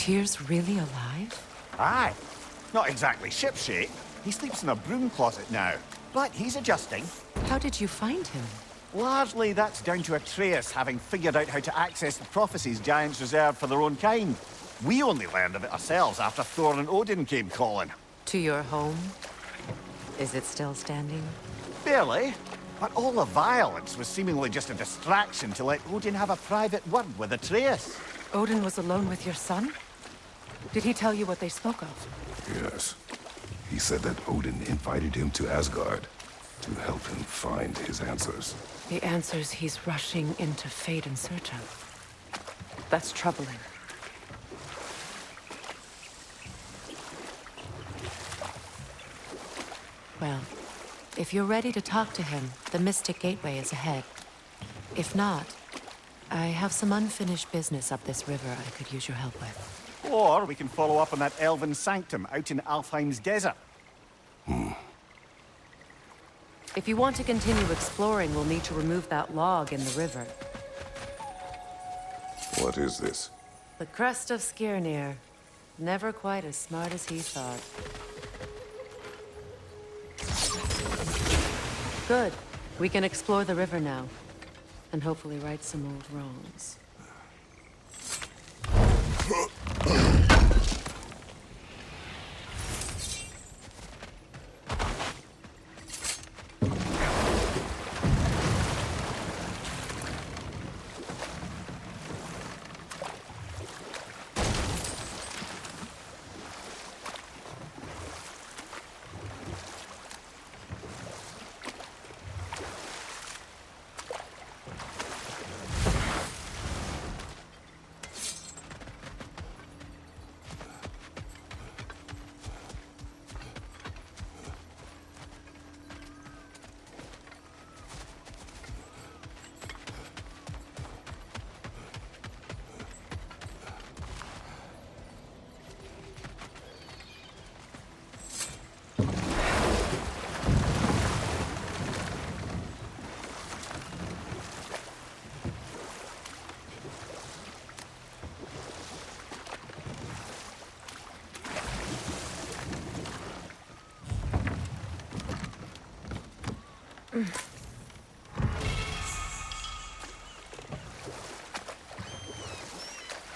Tyr's really alive? Aye. Not exactly shipshape. He sleeps in a broom closet now. But he's adjusting. How did you find him? Largely, that's down to Atreus having figured out how to access the prophecies giants reserved for their own kind. We only learned of it ourselves after Thor and Odin came calling. To your home? Is it still standing? Barely. But all the violence was seemingly just a distraction to let Odin have a private word with Atreus. Odin was alone with your son? Did he tell you what they spoke of? Yes. He said that Odin invited him to Asgard to help him find his answers. The answers he's rushing into fate in search of. That's troubling. Well, if you're ready to talk to him, the Mystic Gateway is ahead. If not, I have some unfinished business up this river I could use your help with. Or we can follow up on that elven sanctum out in Alfheim's desert. If you want to continue exploring, we'll need to remove that log in the river. What is this? The crest of Skirnir. Never quite as smart as he thought. Good. We can explore the river now. And hopefully right some old wrongs.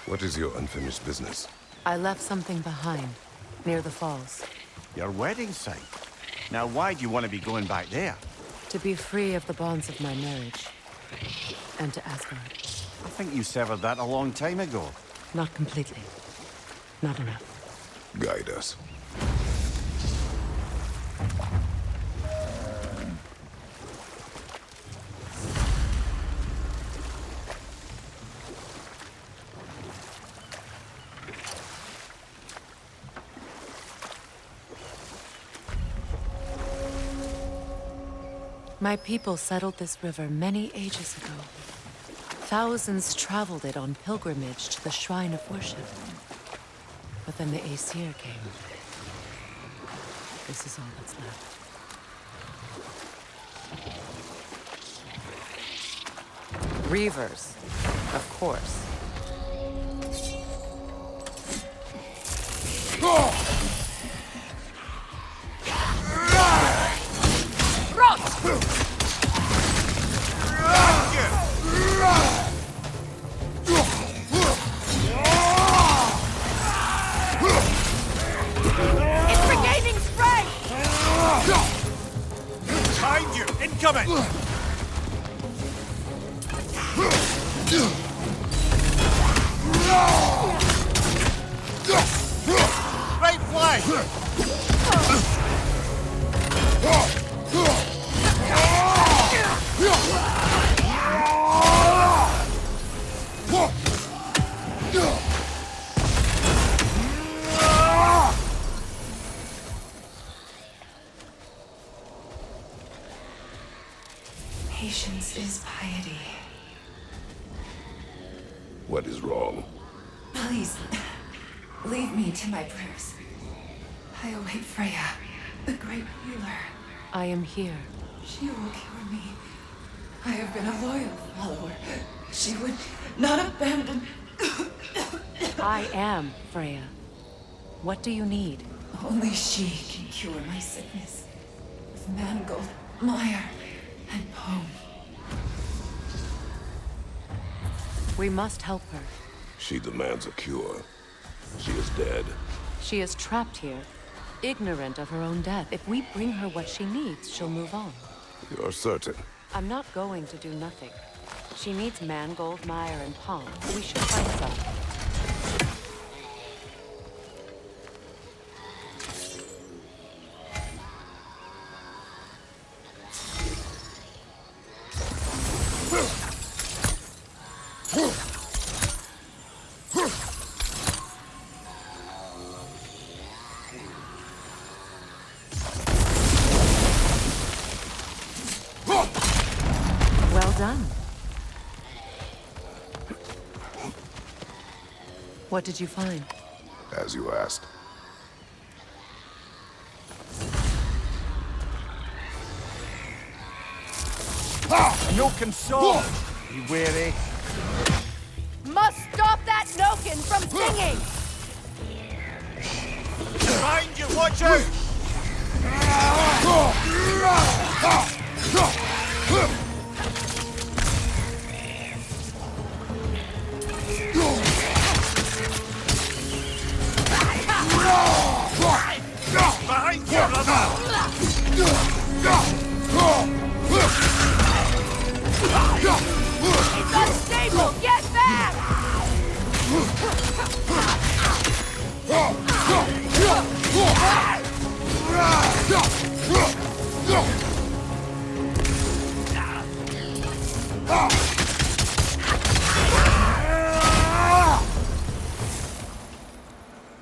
What is your unfinished business? I left something behind, near the falls. Your wedding site. Now why do you want to be going back there? To be free of the bonds of my marriage. And to Asgard. I think you severed that a long time ago. Not completely. Not enough. Guide us. My people settled this river many ages ago. Thousands traveled it on pilgrimage to the shrine of worship. But then the Aesir came. This is all that's left. Reavers, of course. It's regaining strength! Behind you! Incoming! Right flank! Patience is piety. What is wrong? Please, leave me to my prayers. I await Freya, the great healer. I am here. She will cure me. I have been a loyal follower. She would not abandon I am Freya. What do you need? Only she can cure my sickness. With mangold, mire, and poem. We must help her. She demands a cure. She is dead. She is trapped here, ignorant of her own death. If we bring her what she needs, she'll move on. You're certain? I'm not going to do nothing. She needs mangold, mire, and palm. We should find some. Well done. What did you find? As you asked. No console! Be wary. Must stop that Nokin from singing! Behind you, watch out! Behind you, brother! It's unstable! Get back!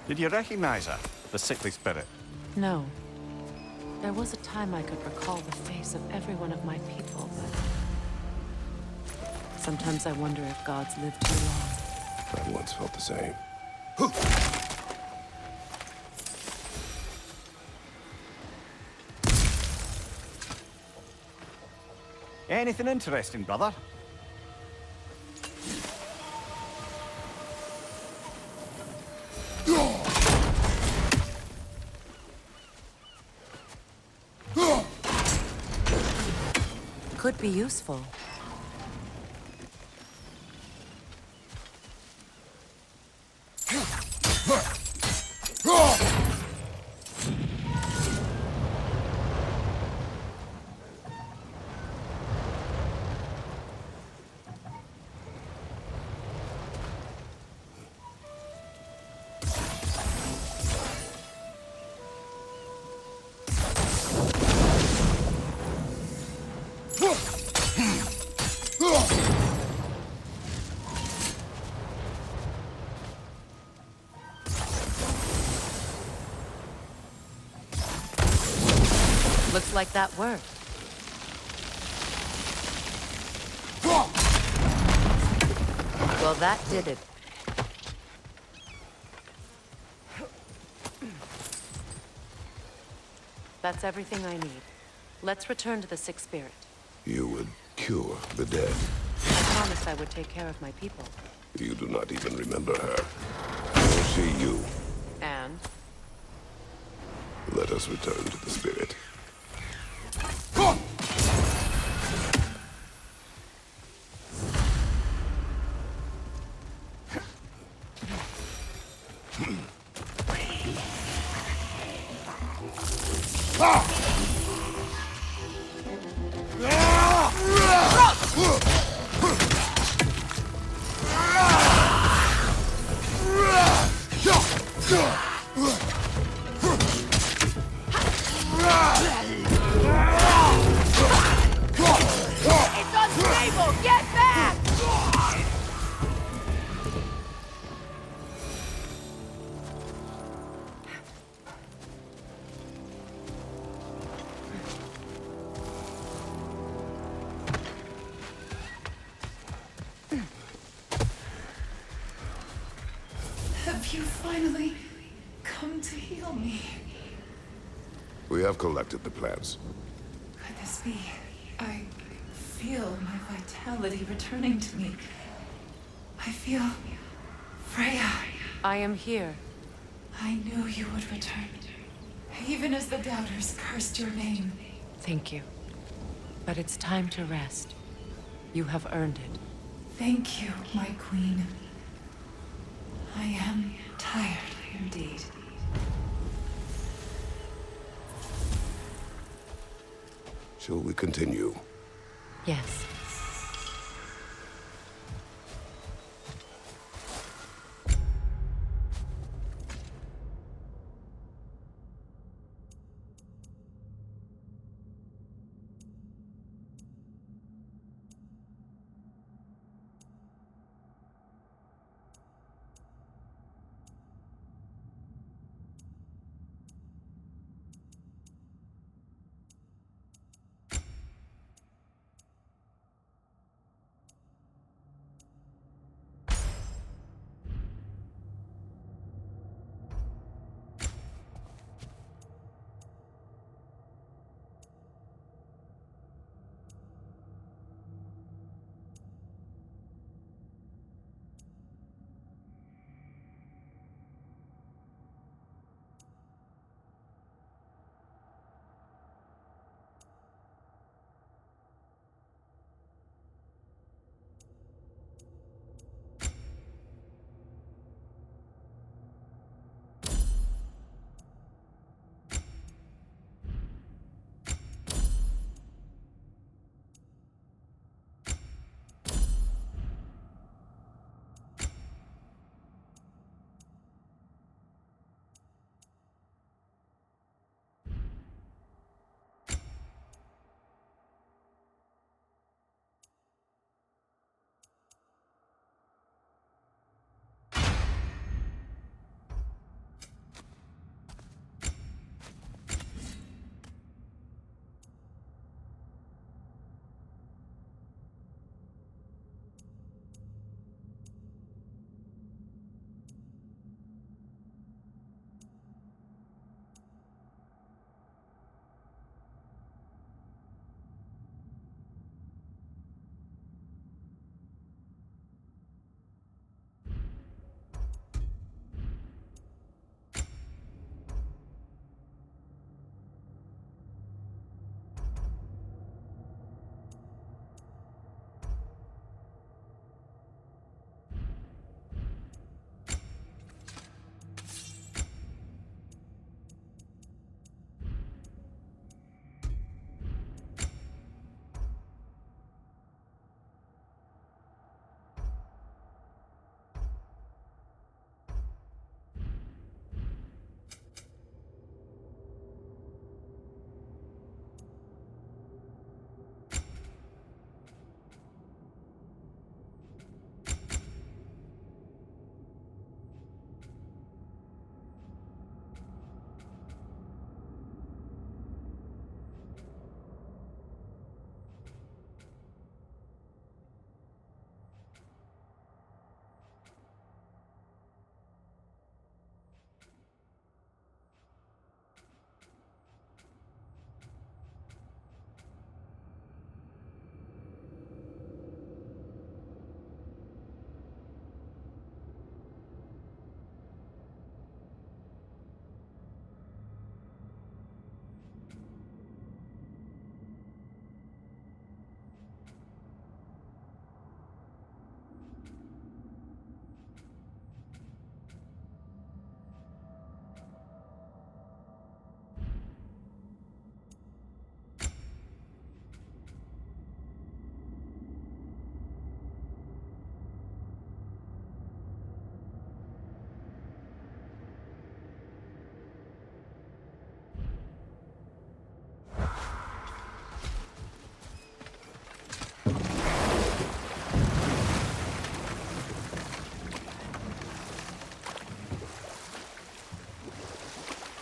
Did you recognize her? The sickly spirit? No. There was a time I could recall the face of every one of my people, but... Sometimes I wonder if gods live too long. I once felt the same. Anything interesting, brother? Could be useful. Looks like that worked. Well, that did it. That's everything I need. Let's return to the Sick Spirit. You would cure the dead. I promised I would take care of my people. You do not even remember her. Nor she you. And? Let us return to the spirit. It's unstable! Get back! Have you finally come to heal me? We have collected the plants. Could this be? I feel my vitality returning to me. I feel Freya, I am here. I knew you would return. Even as the doubters cursed your name. Thank you. But it's time to rest. You have earned it. Thank you, my queen. I am tired indeed. Shall we continue? Yes.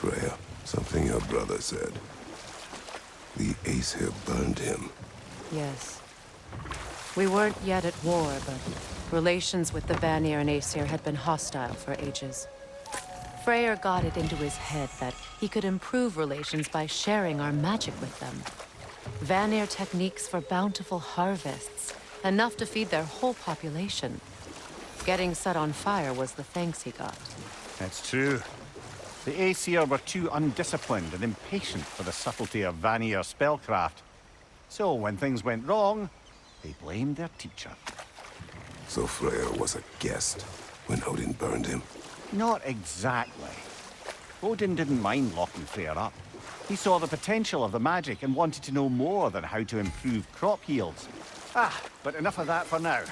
Freya, something your brother said. The Aesir burned him. Yes. We weren't yet at war, but relations with the Vanir and Aesir had been hostile for ages. Freyr got it into his head that he could improve relations by sharing our magic with them. Vanir techniques for bountiful harvests, enough to feed their whole population. Getting set on fire was the thanks he got. That's true. The Aesir were too undisciplined and impatient for the subtlety of Vanir spellcraft. So when things went wrong, they blamed their teacher. So Freya was a guest when Odin burned him? Not exactly. Odin didn't mind locking Freya up. He saw the potential of the magic and wanted to know more than how to improve crop yields. But enough of that for now.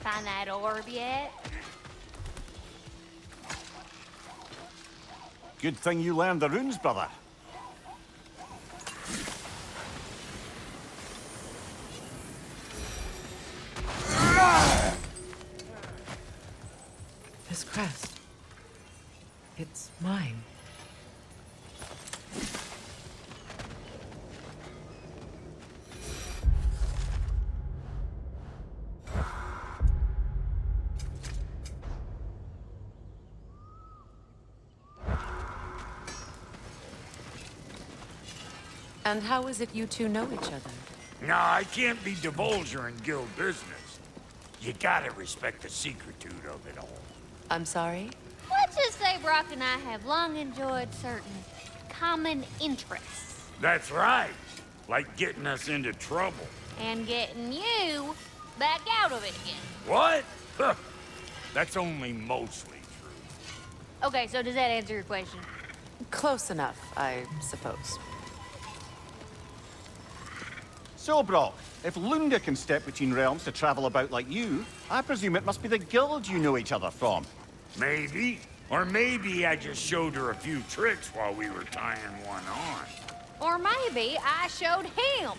Find that orb yet? Good thing you learned the runes, brother. This crest. It's mine. And how is it you two know each other? No, I can't be divulger in guild business. You gotta respect the secretude of it all. I'm sorry? Let's just say Brock and I have long enjoyed certain common interests. That's right. Like getting us into trouble. And getting you back out of it again. What? Huh. That's only mostly true. Okay, so does that answer your question? Close enough, I suppose. So, Brock, if Lunda can step between realms to travel about like you, I presume it must be the guild you know each other from. Maybe. Or maybe I just showed her a few tricks while we were tying one on. Or maybe I showed him.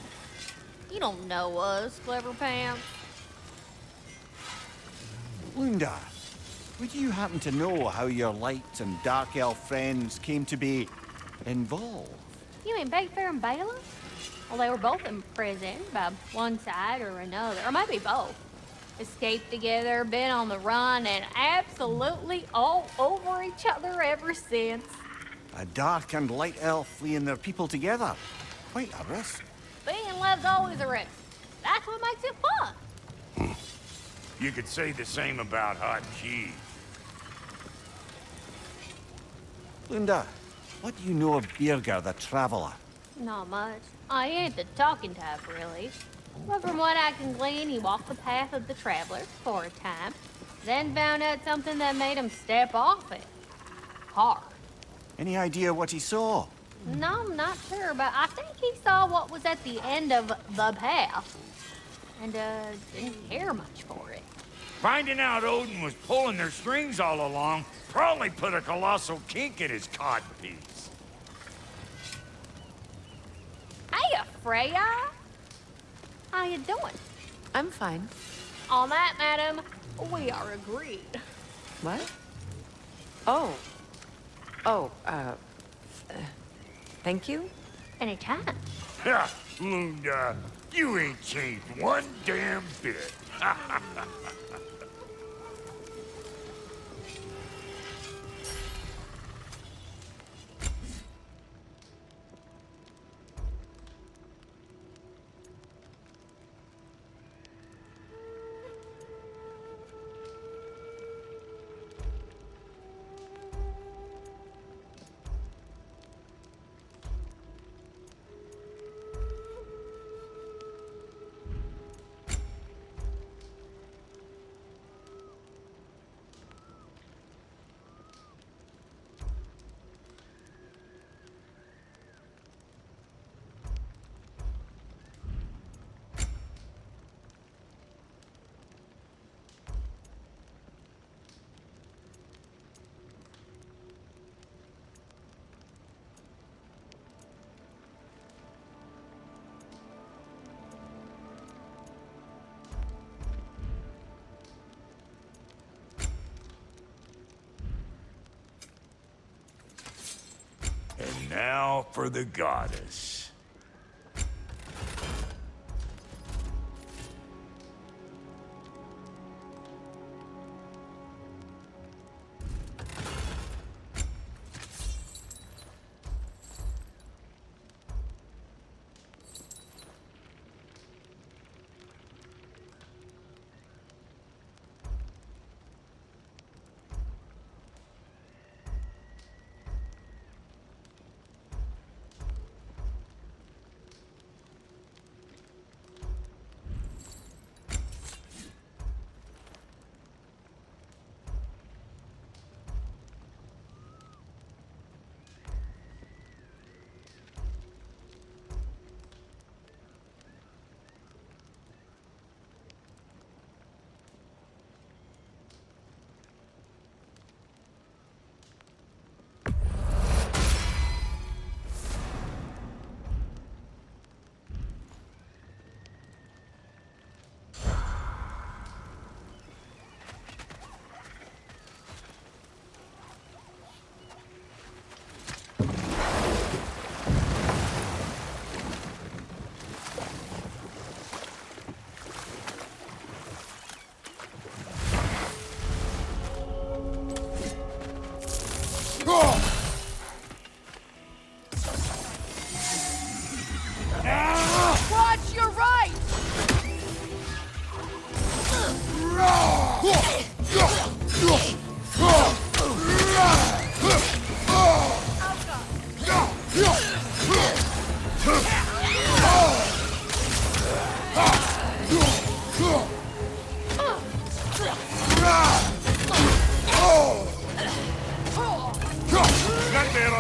You don't know us, Clever Pam. Lunda, would you happen to know how your light and dark elf friends came to be involved? You mean Big Fair and Bela? Well, they were both imprisoned by one side or another, or maybe both. Escaped together, been on the run, and absolutely all over each other ever since. A dark and light elf fleeing their people together. Quite a risk. Being love's always a risk. That's what makes it fun. You could say the same about hot cheese. Lunda, what do you know of Birger the Traveller? Not much. I ain't the talking type, really. But from what I can glean, he walked the path of the traveler for a time, then found out something that made him step off it. Hard. Any idea what he saw? No, I'm not sure, but I think he saw what was at the end of the path. And, didn't care much for it. Finding out Odin was pulling their strings all along probably put a colossal kink in his codpiece. Hey, Freya! How you doing? I'm fine. On that, madam, we are agreed. What? Oh. Oh, thank you? Anytime. Ha! Lunda, you ain't changed one damn bit. And now for the goddess.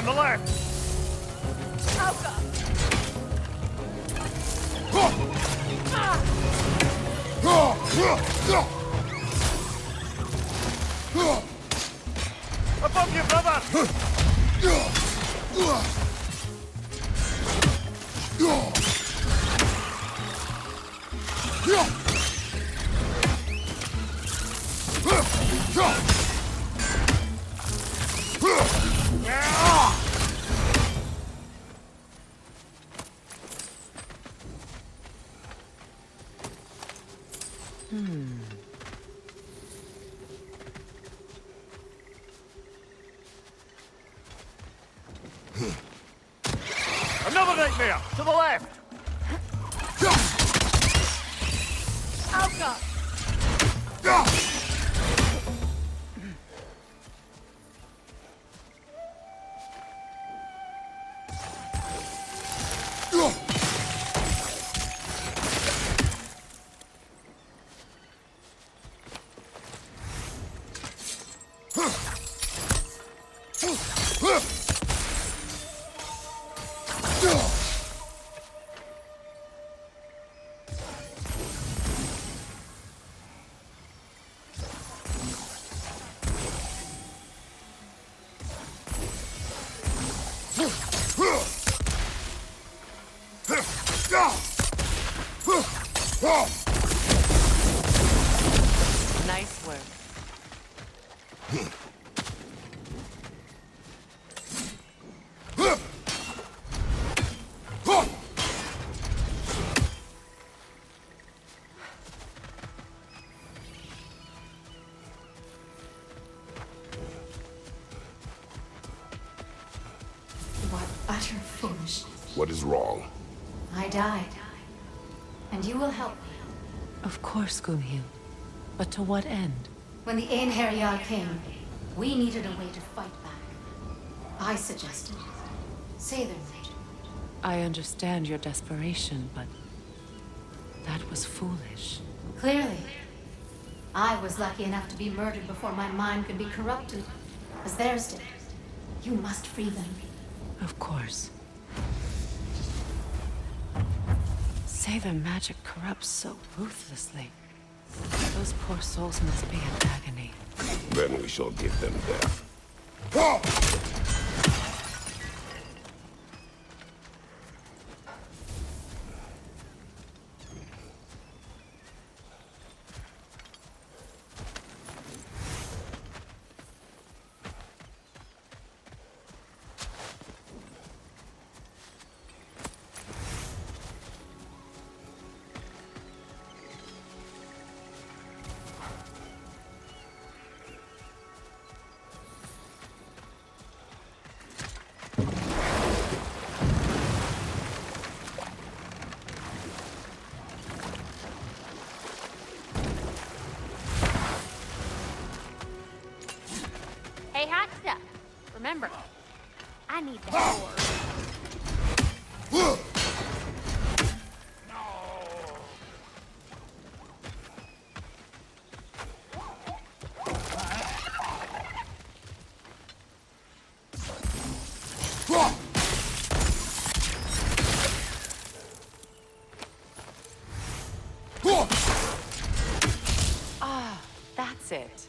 the left! Above you, brother! Another nightmare! To the left! Nice work. What utter foolishness. What is wrong? I died. And you will help me. Of course, Gunhild. But to what end? When the Einherjar came, we needed a way to fight back. I suggested say their magic. I understand your desperation, but that was foolish. Clearly. I was lucky enough to be murdered before my mind could be corrupted, as theirs did. You must free them. Of course. Say their magic corrupts so ruthlessly. Those poor souls must be in agony. Then we shall give them death. Hey, hot stuff. Remember, I need that sword. Ah, that's it.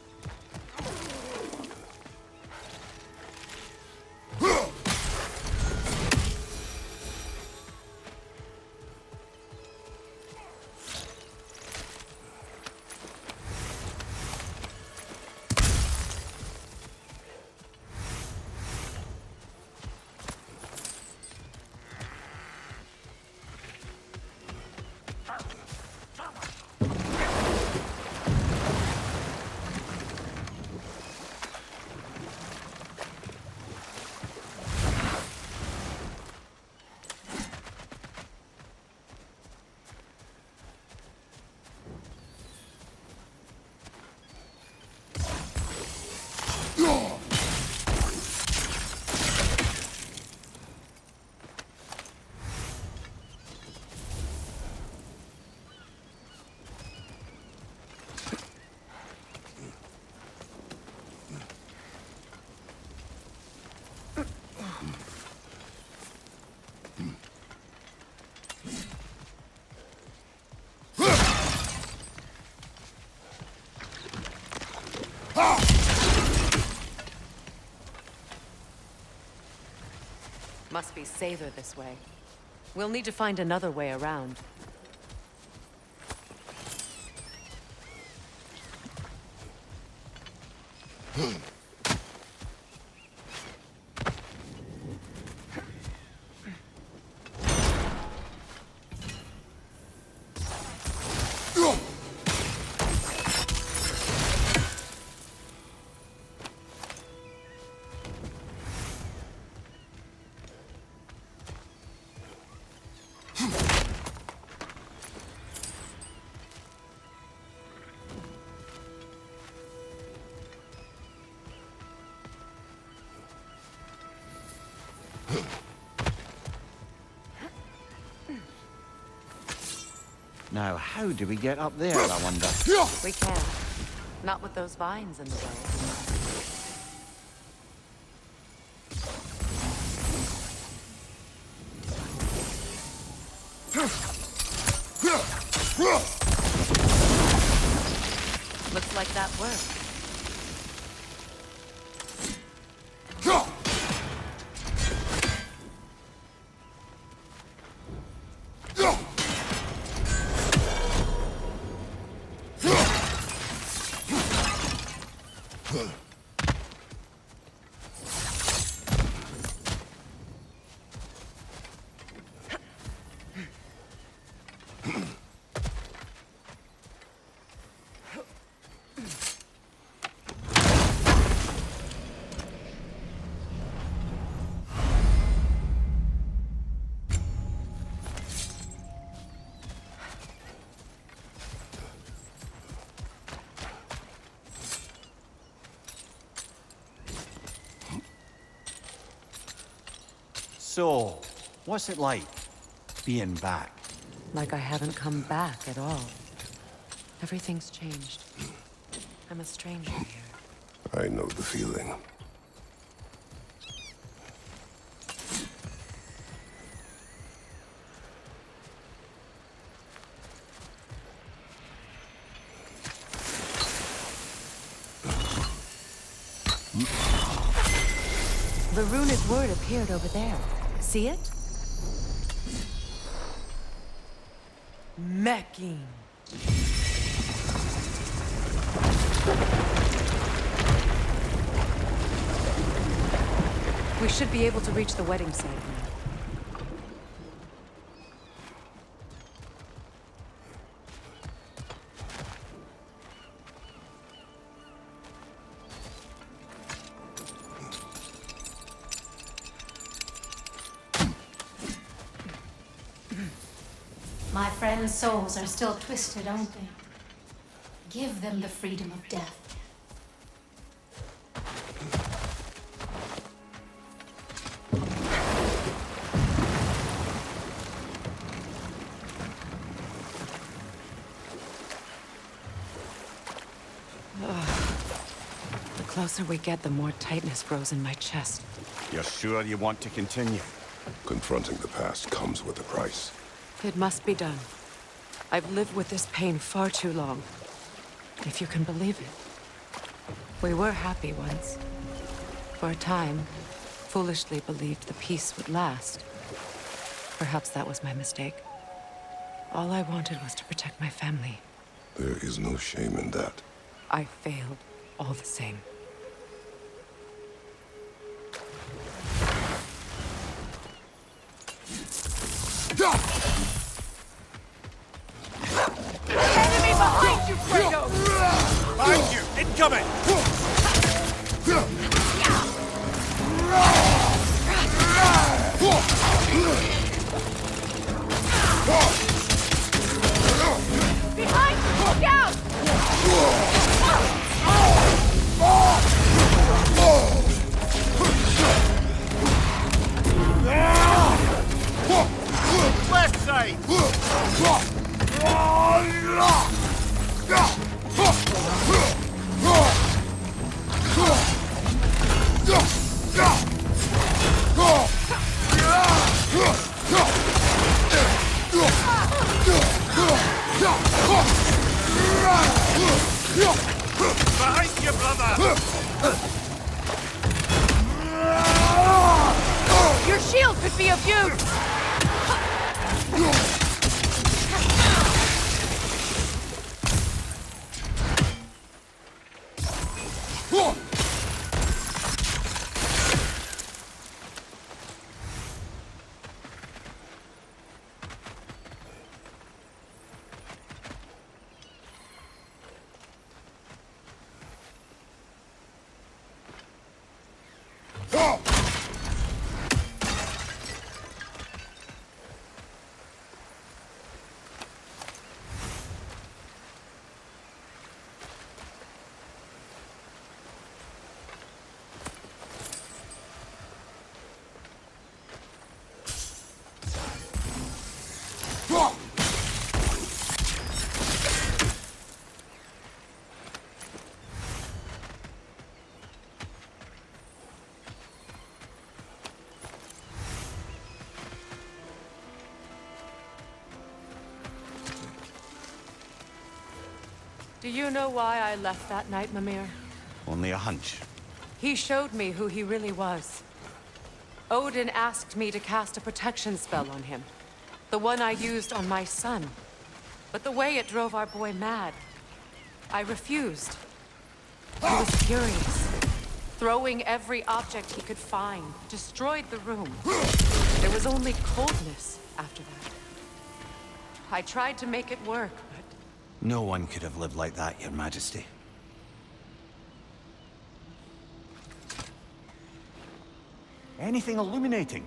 Must be safer this way. We'll need to find another way around. Now, how do we get up there, I wonder? We can. Not with those vines in the way. Looks like that worked. So, what's it like, being back? Like I haven't come back at all. Everything's changed. I'm a stranger here. I know the feeling. The runic word appeared over there. See it? Mecking. We should be able to reach the wedding site now. My friends' souls are still twisted, aren't they? Give them the freedom of death. The closer we get, the more tightness grows in my chest. You're sure you want to continue? Confronting the past comes with a price. It must be done. I've lived with this pain far too long. If you can believe it. We were happy once. For a time, foolishly believed the peace would last. Perhaps that was my mistake. All I wanted was to protect my family. There is no shame in that. I failed, all the same. Enemy behind you, Kratos! Behind you! Incoming! Behind you! Look out! be of use! Do you know why I left that night, Mimir? Only a hunch. He showed me who he really was. Odin asked me to cast a protection spell on him. The one I used on my son. But the way it drove our boy mad, I refused. He was furious. Throwing every object he could find, destroyed the room. There was only coldness after that. I tried to make it work, but... No one could have lived like that, Your Majesty. Anything illuminating?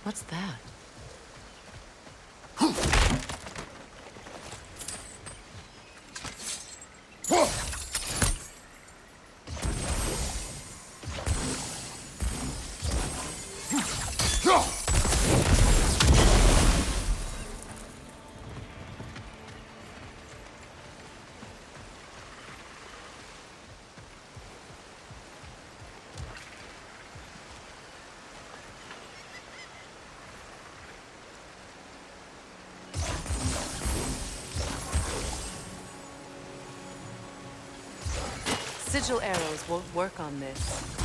What's that? Sigil arrows won't work on this.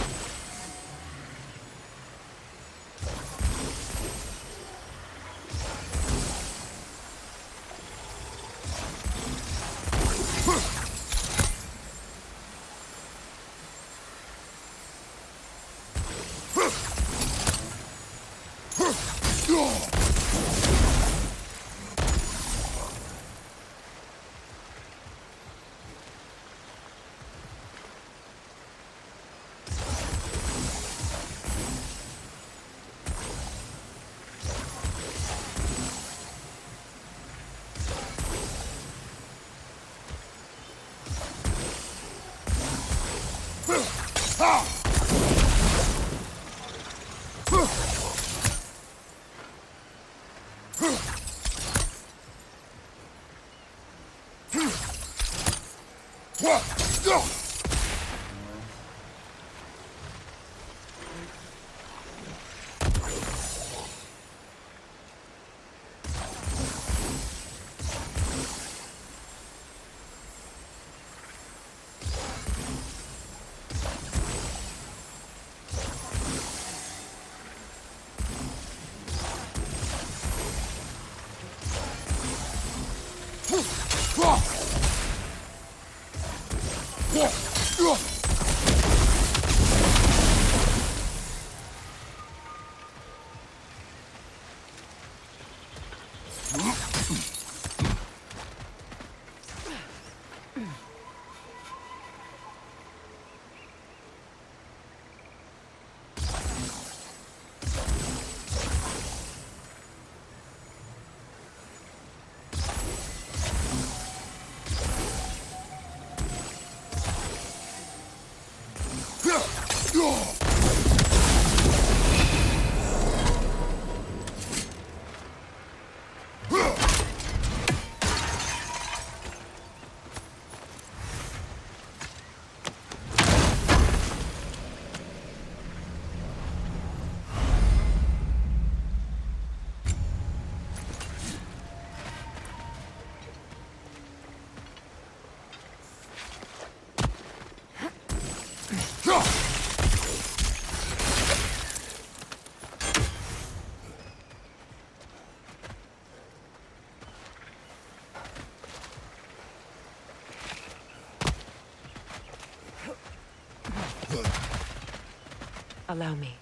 Allow me.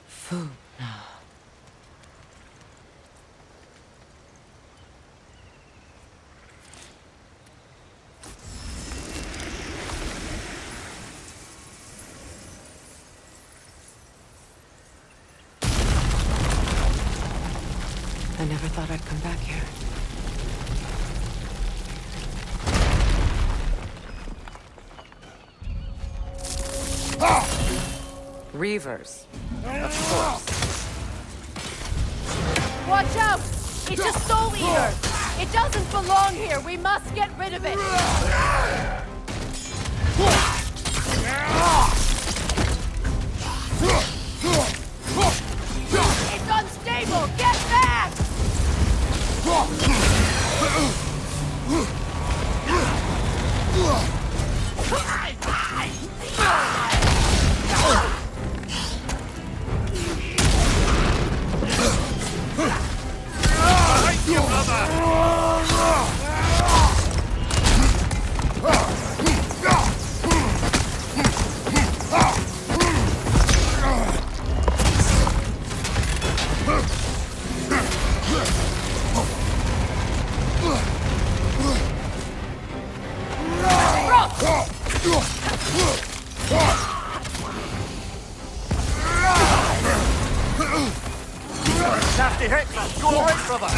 Food now. I never thought I'd come back here. Reavers. Of course. Watch out! It's a soul eater! It doesn't belong here! We must get rid of it! It's unstable! Get back! Nasty hit, man. Go right, brother.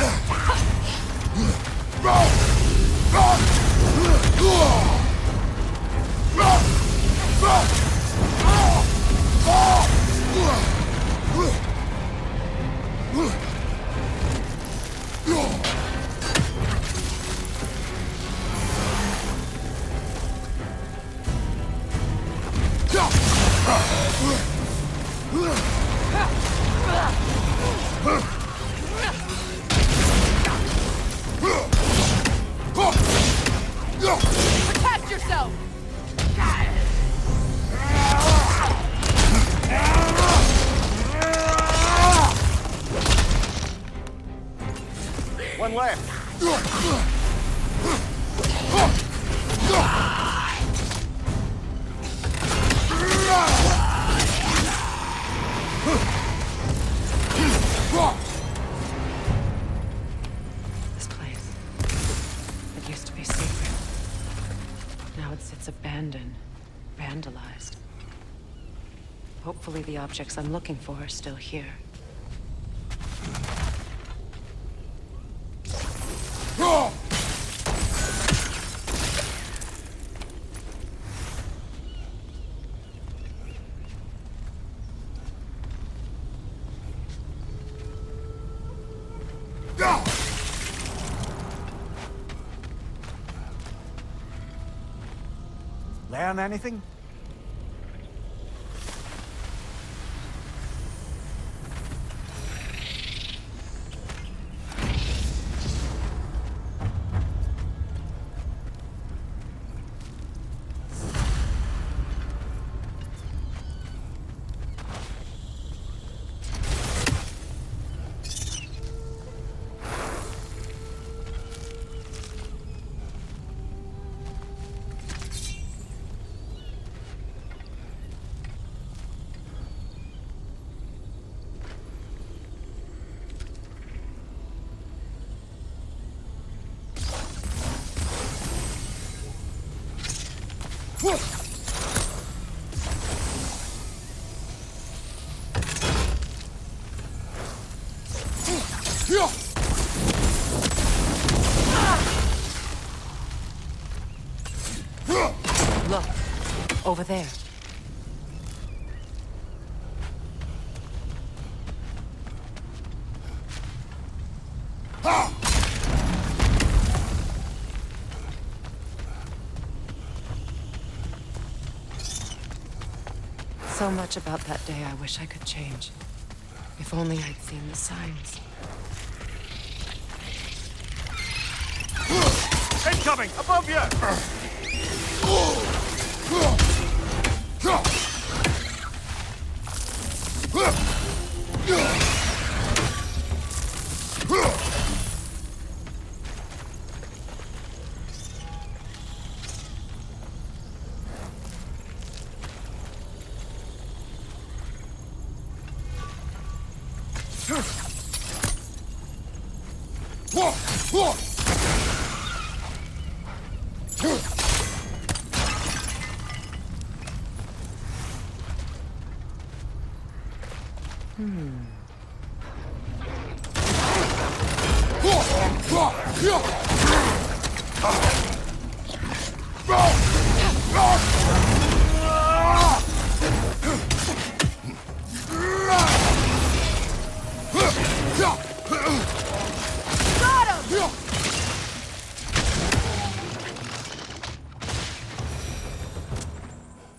Protect yourself! One left. This place. It used to be sacred. Now it sits abandoned, vandalized. Hopefully the objects I'm looking for are still here. Learn anything? Look, over there. So much about that day I wish I could change. If only I'd seen the signs. Incoming! Above you!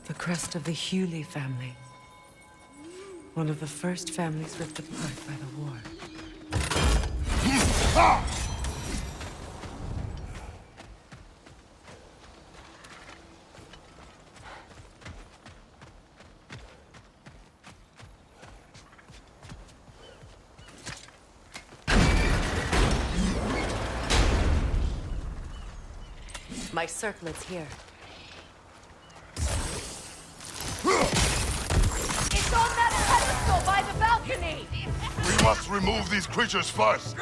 The crest of the Hewley family. One of the first families ripped apart by the war. My circlet's here. It's on that pedestal by the balcony! We must remove these creatures first.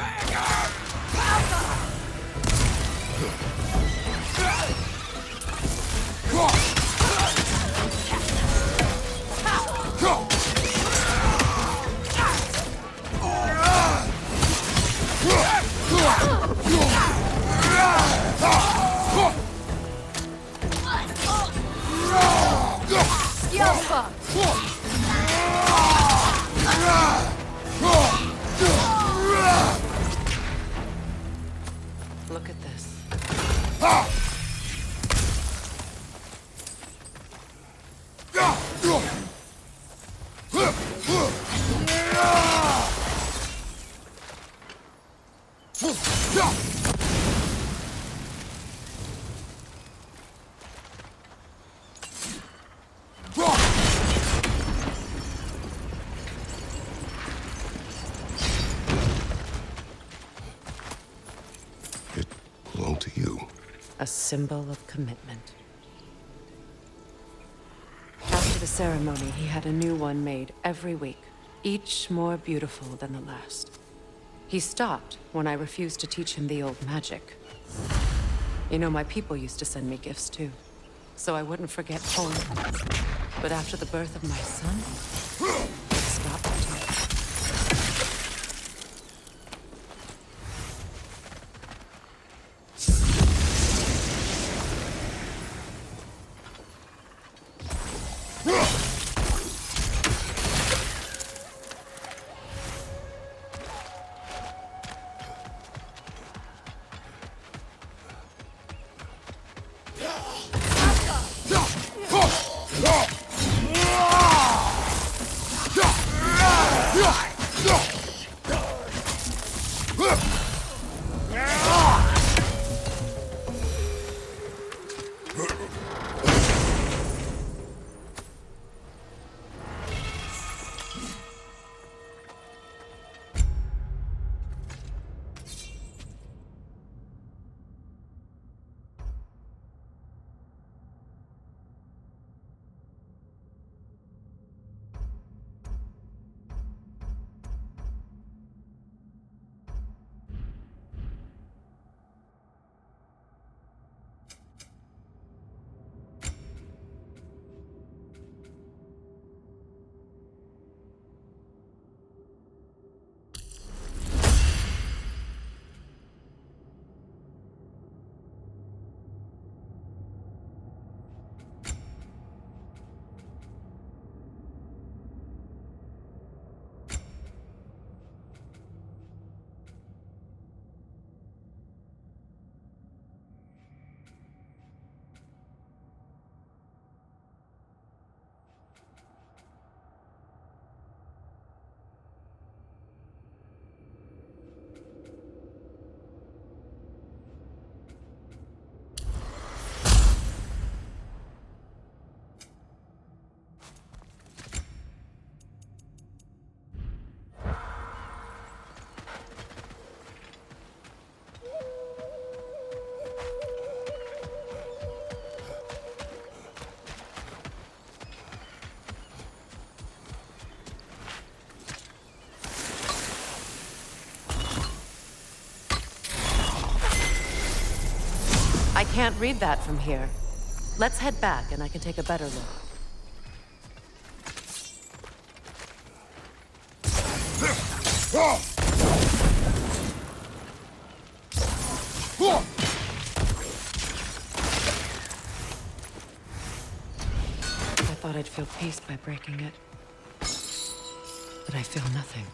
Yelpa! Look at this. It belonged to you. A symbol of commitment. After the ceremony, he had a new one made every week, each more beautiful than the last. He stopped when I refused to teach him the old magic. You know, my people used to send me gifts too, so I wouldn't forget home. But after the birth of my son, it stopped too. I can't read that from here. Let's head back and I can take a better look. I thought I'd feel peace by breaking it. But I feel nothing.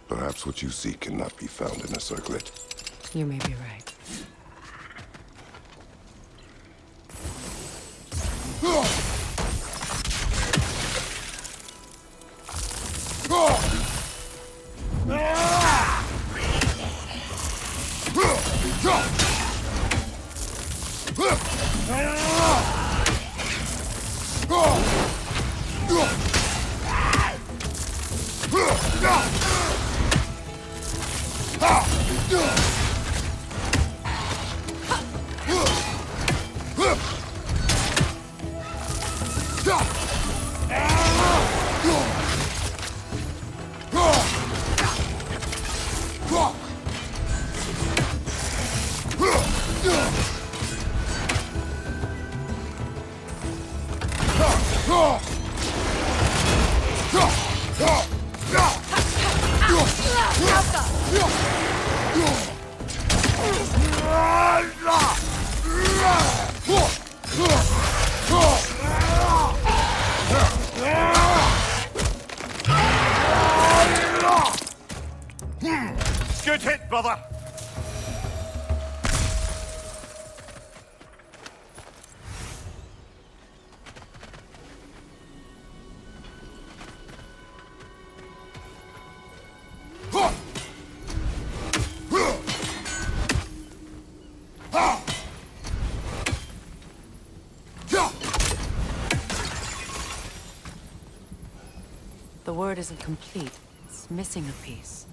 Perhaps what you seek cannot be found in a circlet. You may be right. Good hit, brother! The word isn't complete. It's missing a piece.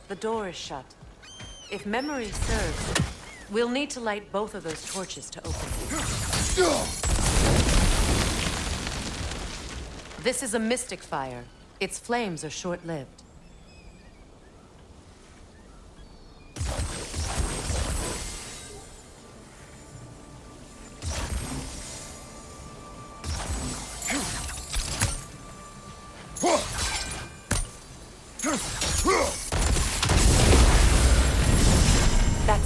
The door is shut. If memory serves, we'll need to light both of those torches to open it. This is a mystic fire. Its flames are short-lived.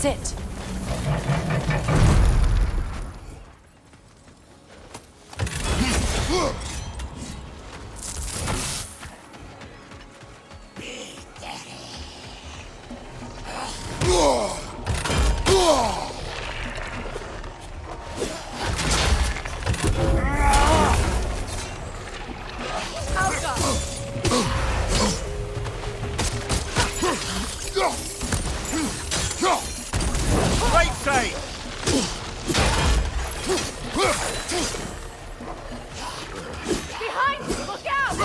That's it. Right side! Behind you! Look out!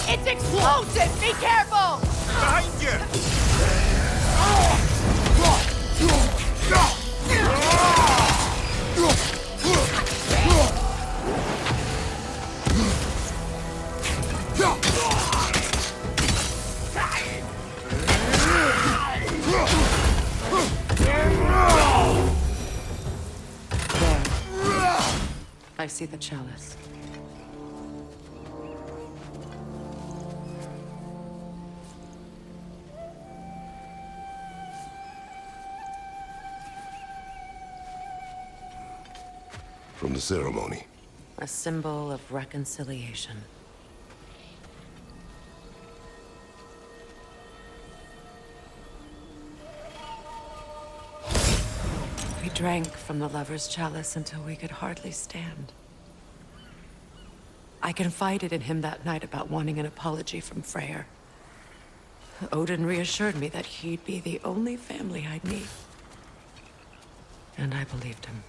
It's explosive! Be careful! Behind you! There. I see the chalice. From the ceremony. A symbol of reconciliation. We drank from the lover's chalice until we could hardly stand. I confided in him that night about wanting an apology from Freyr. Odin reassured me that he'd be the only family I'd need. And I believed him.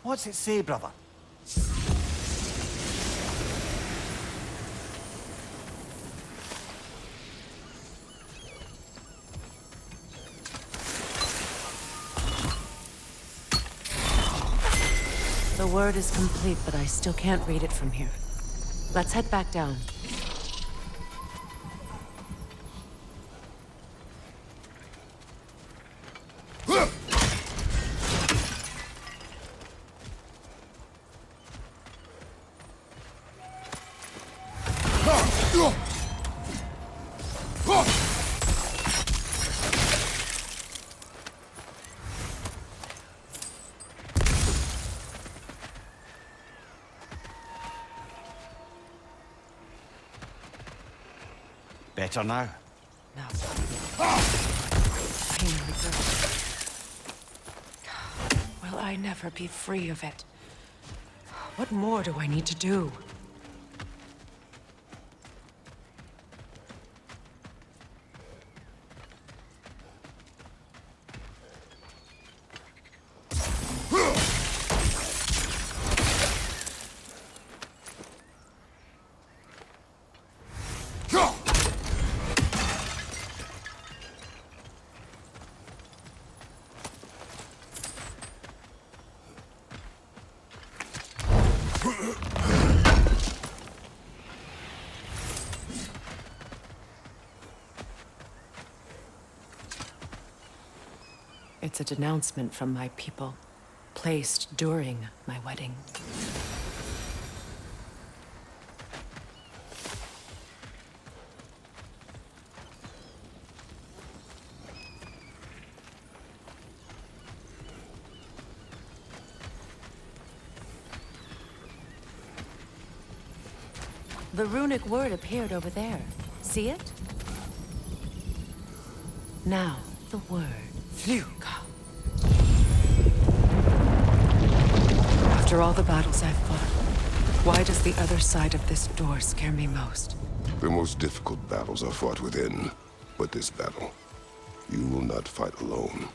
What's it say, brother? The word is complete, but I still can't read it from here. Let's head back down. Better now? No. Pain and regret. Will I never be free of it? What more do I need to do? It's a denouncement from my people, placed during my wedding. The runic word appeared over there. See it? Now, the word. Phew. After all the battles I've fought, why does the other side of this door scare me most? The most difficult battles are fought within. But this battle, you will not fight alone.